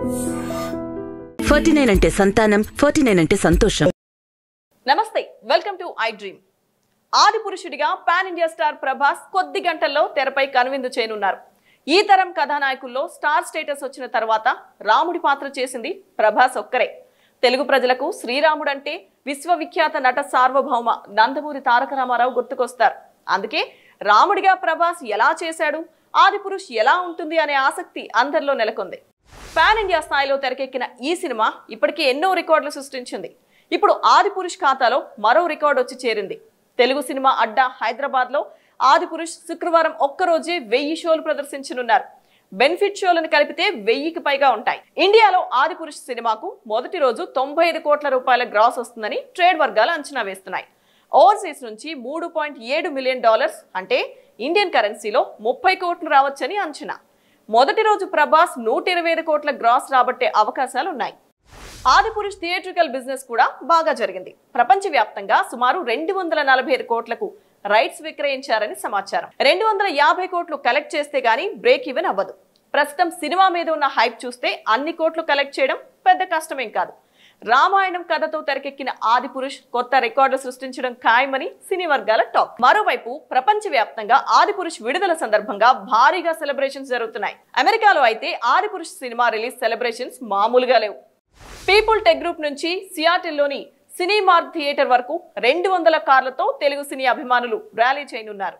49 అంటే సంతానం, 49 అంటే సంతోషం. నమస్తే, వెల్కమ్ టు ఐ డ్రీమ్. ఆది పురుషుడిగా పాన్ ఇండియా స్టార్ ప్రభాస్ కొద్ది గంటల్లో తెరపై కనువిందు చేయనున్నారు. ఈ తరం కథానాయకుల్లో స్టార్ స్టేటస్ వచ్చిన తర్వాత రాముడి పాత్ర చేసింది ప్రభాస్ ఒక్కరే. తెలుగు ప్రజలకు శ్రీరాముడు అంటే విశ్వవిఖ్యాత నట సార్వభౌమ నందమూరి తారక రామారావు గుర్తుకొస్తారు. అందుకే రాముడిగా ప్రభాస్ ఎలా చేశాడు, ఆది పురుష్ ఎలా ఉంటుంది అనే ఆసక్తి అందరిలో నెలకొంది. పాన్ ఇండియా స్థాయిలో తెరకెక్కిన ఈ సినిమా ఇప్పటికీ ఎన్నో రికార్డులు సృష్టించింది. ఇప్పుడు ఆది పురుష్ ఖాతాలో మరో రికార్డు వచ్చి చేరింది. తెలుగు సినిమా అడ్డా హైదరాబాద్ లో ఆది పురుష్ శుక్రవారం ఒక్కరోజే 1000 షోలు ప్రదర్శించనున్నారు. బెనిఫిట్ షోలను కలిపితే 1000కి పైగా ఉంటాయి. ఇండియాలో ఆది పురుష్ సినిమాకు మొదటి రోజు 95 కోట్ల రూపాయల గ్రాస్ వస్తుందని ట్రేడ్ వర్గాలు అంచనా వేస్తున్నాయి. ఓవర్సీస్ నుంచి $3.7 మిలియన్ అంటే ఇండియన్ కరెన్సీలో 30 కోట్లు రావచ్చని అంచనా. మొదటి రోజు ప్రభాస్ 125 కోట్ల గ్రాస్ రాబట్టే అవకాశాలున్నాయి. ఆది పురుష్ థియేట్రికల్ బిజినెస్ కూడా బాగా జరిగింది. ప్రపంచవ్యాప్తంగా సుమారు 245 కోట్లకు రైట్స్ విక్రయించారని సమాచారం. 250 కోట్లు కలెక్ట్ చేస్తే గానీ బ్రేక్ ఈవెన్ అవ్వదు. ప్రస్తుతం సినిమా మీద ఉన్న హైప్ చూస్తే అన్ని కోట్లు కలెక్ట్ చేయడం పెద్ద కష్టమేం కాదు. రామాయణం కథతో తెరకెక్కిన ఆది పురుష్ కొత్త రికార్డులు సృష్టించడం ఖాయమని సినీ వర్గాల టాక్. మరోవైపు ప్రపంచవ్యాప్తంగా ఆది పురుష్ విడుదల సందర్భంగా భారీగా సెలబ్రేషన్స్ జరుగుతున్నాయి. అమెరికాలో అయితే ఆది పురుష్ సినిమా రిలీజ్ సెలబ్రేషన్స్ మామూలుగా లేవు. పీపుల్ టెక్ గ్రూప్ నుంచి సియాటిల్లోని సినీ మార్క్ థియేటర్ వరకు 200 కార్లతో తెలుగు సినీ అభిమానులు ర్యాలీ చేయనున్నారు.